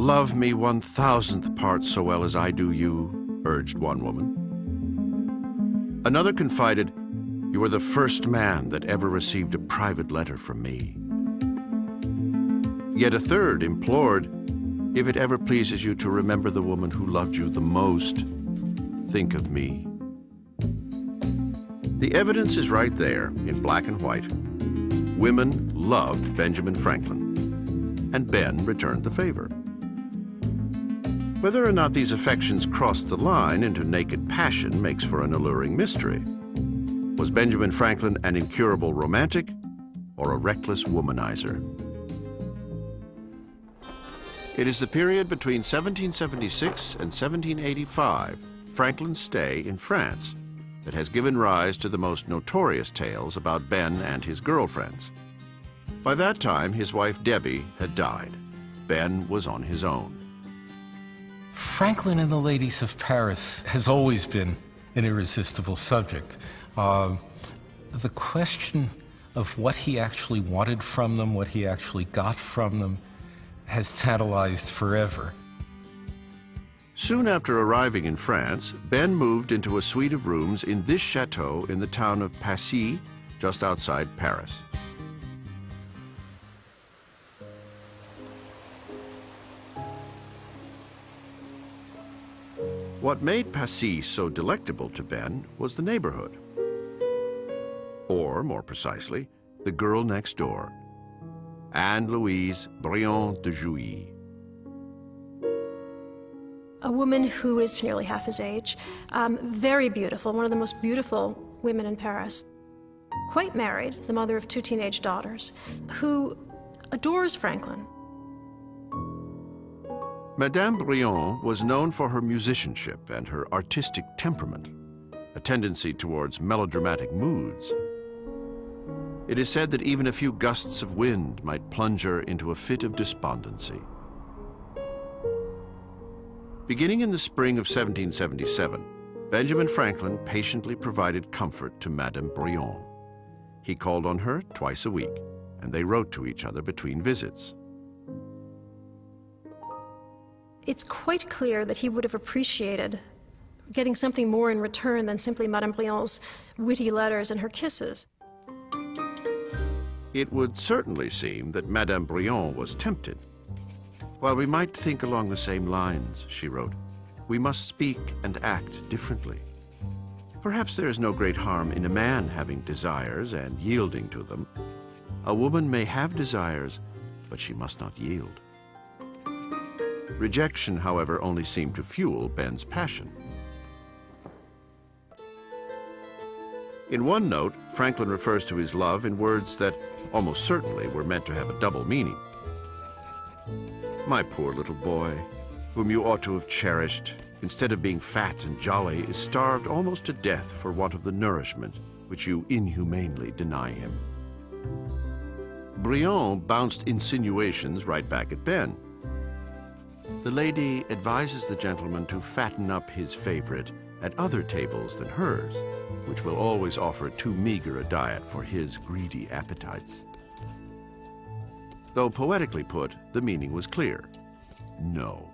"Love me 1,000th part so well as I do you," urged one woman. Another confided, "You are the first man that ever received a private letter from me." Yet a third implored, "If it ever pleases you to remember the woman who loved you the most, think of me." The evidence is right there in black and white. Women loved Benjamin Franklin, and Ben returned the favor. Whether or not these affections crossed the line into naked passion makes for an alluring mystery. Was Benjamin Franklin an incurable romantic or a reckless womanizer? It is the period between 1776 and 1785, Franklin's stay in France, that has given rise to the most notorious tales about Ben and his girlfriends. By that time, his wife Debbie had died. Ben was on his own. Franklin and the ladies of Paris has always been an irresistible subject. The question of what he actually wanted from them, what he actually got from them, has tantalized forever. Soon after arriving in France, Ben moved into a suite of rooms in this chateau in the town of Passy, just outside Paris. What made Passy so delectable to Ben was the neighborhood. Or, more precisely, the girl next door, Anne-Louise Briand de Jouy. A woman who is nearly half his age, very beautiful, one of the most beautiful women in Paris. Quite married, the mother of 2 teenage daughters, who adores Franklin. Madame Briand was known for her musicianship and her artistic temperament, a tendency towards melodramatic moods. It is said that even a few gusts of wind might plunge her into a fit of despondency. Beginning in the spring of 1777, Benjamin Franklin patiently provided comfort to Madame Briand. He called on her twice a week, and they wrote to each other between visits. It's quite clear that he would have appreciated getting something more in return than simply Madame Briand's witty letters and her kisses. It would certainly seem that Madame Briand was tempted. "While we might think along the same lines," she wrote, "we must speak and act differently. Perhaps there is no great harm in a man having desires and yielding to them. A woman may have desires, but she must not yield." Rejection, however, only seemed to fuel Ben's passion. In one note, Franklin refers to his love in words that almost certainly were meant to have a double meaning. "My poor little boy, whom you ought to have cherished, instead of being fat and jolly, is starved almost to death for want of the nourishment which you inhumanely deny him." Briand bounced insinuations right back at Ben. The lady advises the gentleman to fatten up his favorite at other tables than hers, which will always offer too meager a diet for his greedy appetites. Though poetically put, the meaning was clear. No.